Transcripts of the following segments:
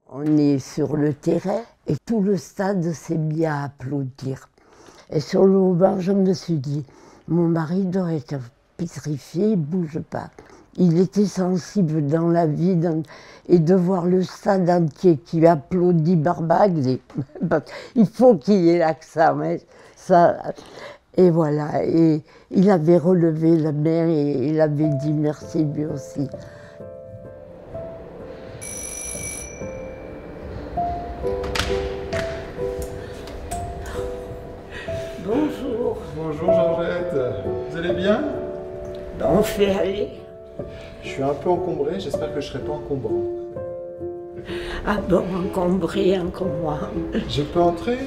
On est sur le terrain et tout le stade s'est mis à applaudir. Et sur le moment, je me suis dit, mon mari doit être pétrifié, il ne bouge pas. Il était sensible dans la vie et de voir le stade entier qui applaudit Barbagne, il faut qu'il y ait l'accent. Ça, et voilà, et il avait relevé la main et il avait dit merci lui aussi. Bonjour. Bonjour Georgette, vous allez bien? On fait aller. Je suis un peu encombré, j'espère que je ne serai pas encombrant. Ah bon, encombré, encombrant. Je peux entrer?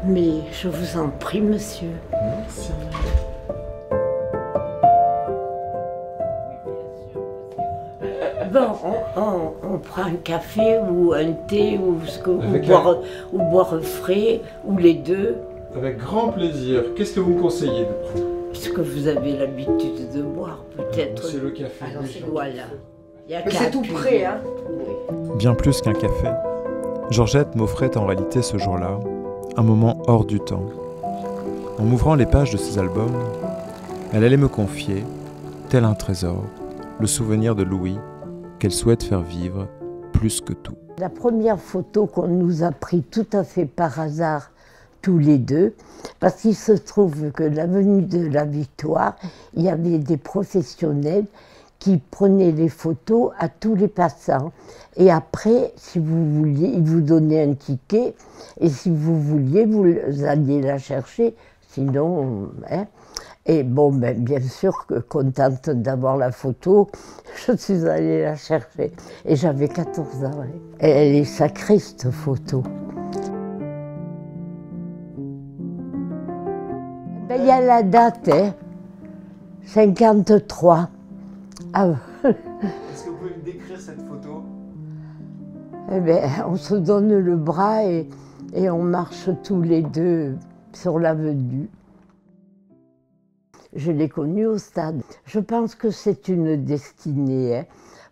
Mais je vous en prie, monsieur. Merci. Bon, on prend un café ou un thé ou boire frais, ou les deux. Avec grand plaisir. Qu'est-ce que vous me conseillez de prendre? Ce que vous avez l'habitude de boire, peut-être. C'est le café. Alors, voilà. Mais c'est tout prêt, hein? Oui. Bien plus qu'un café, Georgette m'offrait en réalité ce jour-là un moment hors du temps. En m'ouvrant les pages de ses albums, elle allait me confier, tel un trésor, le souvenir de Louis qu'elle souhaite faire vivre plus que tout. La première photo qu'on nous a prise tout à fait par hasard, tous les deux, parce qu'il se trouve que l'avenue de la Victoire, il y avait des professionnels qui prenaient les photos à tous les passants. Et après, si vous vouliez, ils vous donnaient un ticket, et si vous vouliez, vous alliez la chercher, sinon... Hein. Et bon, ben, bien sûr que contente d'avoir la photo, je suis allée la chercher. Et j'avais 14 ans. Hein. Et elle est sacrée, cette photo. Ben, y a la date, hein, 53. Ah. Est-ce que vous pouvez me décrire cette photo? Eh bien, on se donne le bras et on marche tous les deux sur l'avenue. Je l'ai connue au stade. Je pense que c'est une destinée, hein,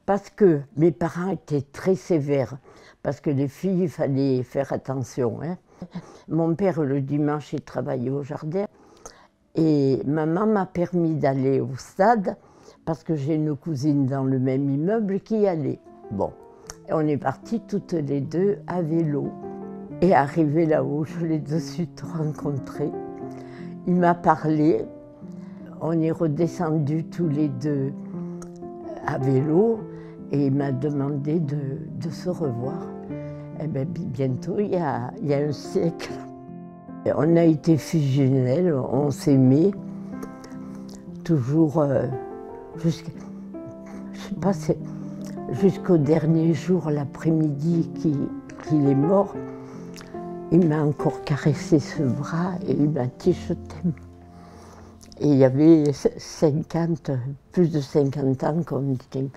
parce que mes parents étaient très sévères, parce que les filles, il fallait faire attention. Hein. Mon père, le dimanche, il travaillait au jardin, et maman m'a permis d'aller au stade, parce que j'ai une cousine dans le même immeuble qui y allait. Bon, et on est partis toutes les deux à vélo. Et arrivé là-haut, je l'ai de suite rencontré. Il m'a parlé. On est redescendus tous les deux à vélo et il m'a demandé de se revoir. Et bien, bientôt, il y a un siècle. Et on a été fusionnels, on s'aimait toujours jusqu'au dernier jour, l'après-midi qu'il est mort. Il m'a encore caressé ce bras et il m'a dit « je t'aime ». Et il y avait plus de 50 ans qu'on était,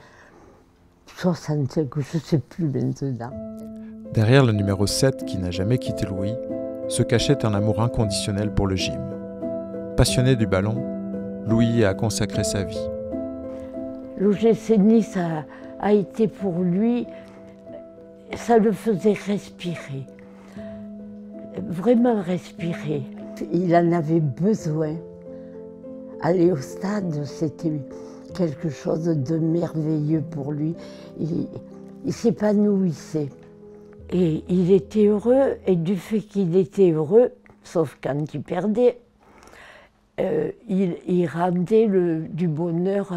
65, je ne sais plus maintenant. Derrière le numéro 7 qui n'a jamais quitté Louis, se cachait un amour inconditionnel pour le gym. Passionné du ballon, Louis a consacré sa vie. L'OGC Nice a été pour lui, ça le faisait respirer, vraiment respirer. Il en avait besoin. Aller au stade, c'était quelque chose de merveilleux pour lui. Il s'épanouissait. Et il était heureux, et du fait qu'il était heureux, sauf quand il perdait, il rendait du bonheur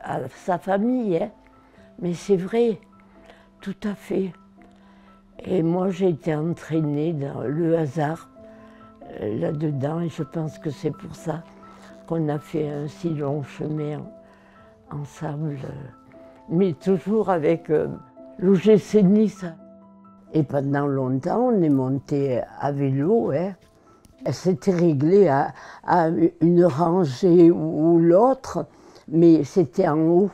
à sa famille. Hein. Mais c'est vrai, tout à fait. Et moi, j'ai été entraînée dans le hasard là-dedans, et je pense que c'est pour ça qu'on a fait un si long chemin ensemble, mais toujours avec l'OGC Nice. Et pendant longtemps, on est monté à vélo. Hein. C'était réglé à une rangée ou l'autre, mais c'était en haut,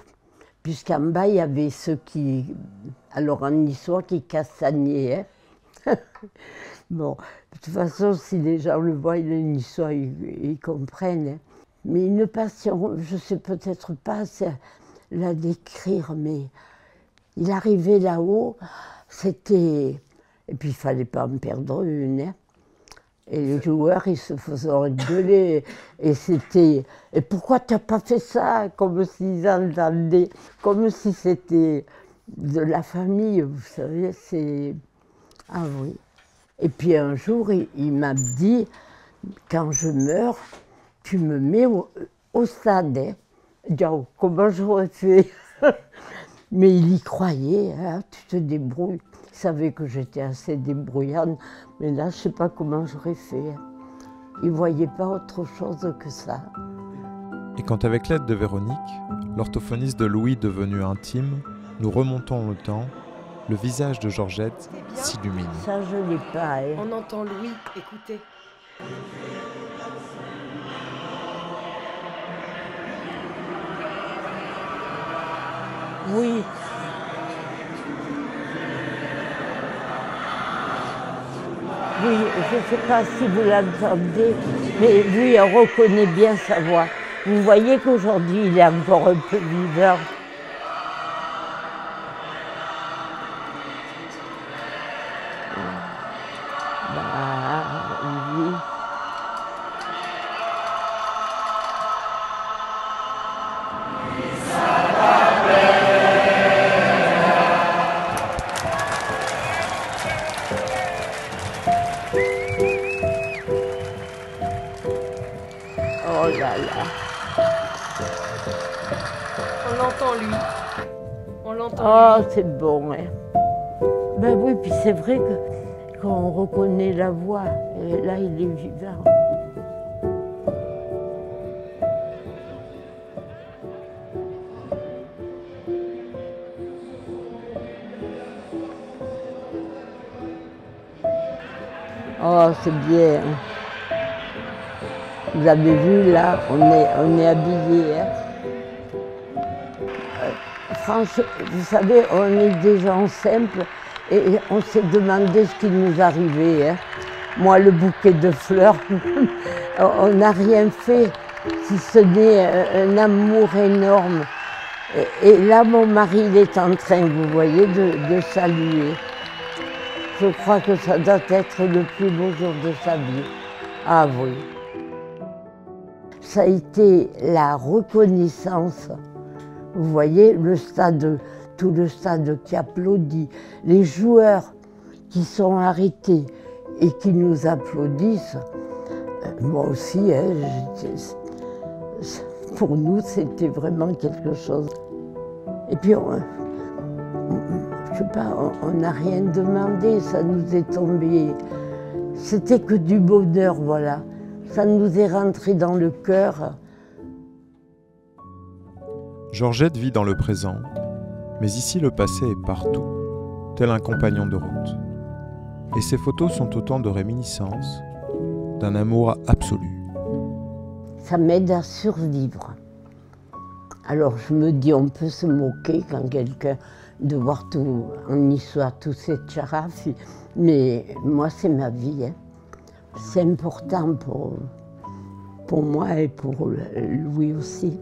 puisqu'en bas, il y avait ceux qui, alors en niçois, qui castagnaient. Hein. Bon, de toute façon, si les gens le voient, les niçois, ils comprennent. Hein. Mais une passion, je ne sais peut-être pas la décrire, mais il arrivait là-haut, c'était... Et puis il ne fallait pas en perdre une. Hein. Et les joueurs, ils se faisaient engueuler. Et c'était... Et pourquoi tu n'as pas fait ça? Comme s'ils entendaient, comme si c'était de la famille, vous savez, c'est... Ah oui. Et puis un jour, il m'a dit, quand je meurs, tu me mets au stade. Hein. Je dis, oh, comment j'aurais fait? Mais il y croyait, hein, tu te débrouilles. Il savait que j'étais assez débrouillante, mais là, je ne sais pas comment j'aurais fait. Il ne voyait pas autre chose que ça. Et quand, avec l'aide de Véronique, l'orthophoniste de Louis devenu intime, nous remontons le temps, le visage de Georgette s'illumine. Ça, je ne l'ai pas. Hein. On entend Louis, écoutez. Oui. Oui, je ne sais pas si vous l'entendez, mais lui, on reconnaît bien sa voix. Vous voyez qu'aujourd'hui, il est encore un peu vivant. Oui. Oh là là. On l'entend, lui. On l'entend. Oh, c'est bon. Hein. Ben oui, puis c'est vrai qu'on reconnaît la voix. Et là, il est vivant. Oh, c'est bien. Vous avez vu, là, on est habillés. Hein. Franchement, vous savez, on est des gens simples et on s'est demandé ce qui nous arrivait. Hein. Moi, le bouquet de fleurs, on n'a rien fait, si ce n'est un amour énorme. Et là, mon mari, il est en train, vous voyez, de saluer. Je crois que ça doit être le plus beau jour de sa vie. Ah oui. Ça a été la reconnaissance. Vous voyez, le stade, tout le stade qui applaudit, les joueurs qui sont arrêtés et qui nous applaudissent. Moi aussi, hein, pour nous, c'était vraiment quelque chose. Et puis, je sais pas, on n'a rien demandé, ça nous est tombé. C'était que du bonheur, voilà. Ça nous est rentré dans le cœur. Georgette vit dans le présent, mais ici le passé est partout, tel un compagnon de route. Et ces photos sont autant de réminiscences, d'un amour absolu. Ça m'aide à survivre. Alors je me dis, on peut se moquer quand quelqu'un de voir tout en histoire, toute cette charaffe, mais moi c'est ma vie. Hein. C'est important pour moi et pour Louis aussi.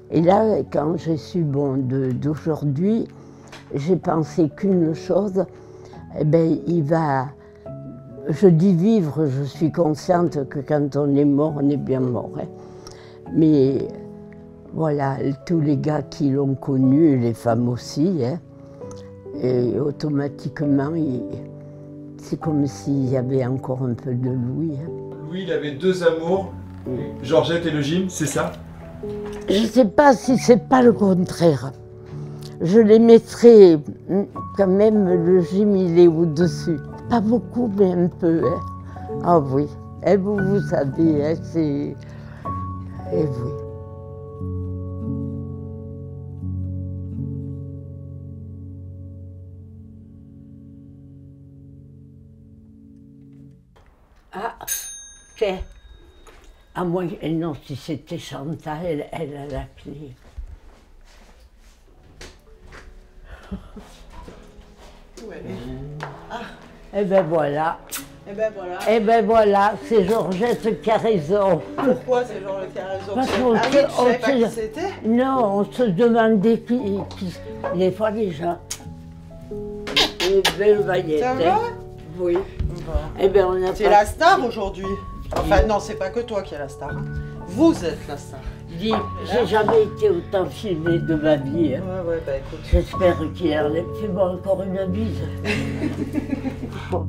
Et là, quand j'ai su d'aujourd'hui, j'ai pensé qu'une chose, eh ben, je dis vivre, je suis consciente que quand on est mort, on est bien mort. Hein. Mais voilà, tous les gars qui l'ont connu, les femmes aussi, hein, et automatiquement, c'est comme s'il y avait encore un peu de Louis. Hein. Louis, il avait deux amours, Georgette et le gym, c'est ça? Je ne sais pas si c'est pas le contraire. Je les mettrais quand même, le gym, il est au-dessus. Pas beaucoup, mais un peu. Hein. Ah oui, et vous savez, hein, c'est... Et oui. Ah, tiens. À moins que... Non, si c'était Chantal, elle a la clé. Où elle est? Ah. Eh ben voilà. Eh ben voilà. Eh ben voilà, c'est Georgette qui a raison. Pourquoi c'est Georgette qui a raison? Parce qu'on ah oui, tu savais pas qui c'était? Non, on se demandait qui... Des fois déjà. Une belle vaillette. Ça hein. va? Oui. Bon. Eh bien, on a C'est pas... la star aujourd'hui. Enfin non, c'est pas que toi qui es la star. Hein. Vous êtes la star. Dis, j'ai jamais été autant filmée de ma vie. Hein. Ouais, bah écoute. J'espère qu'il a fait moi encore une bise. Bon.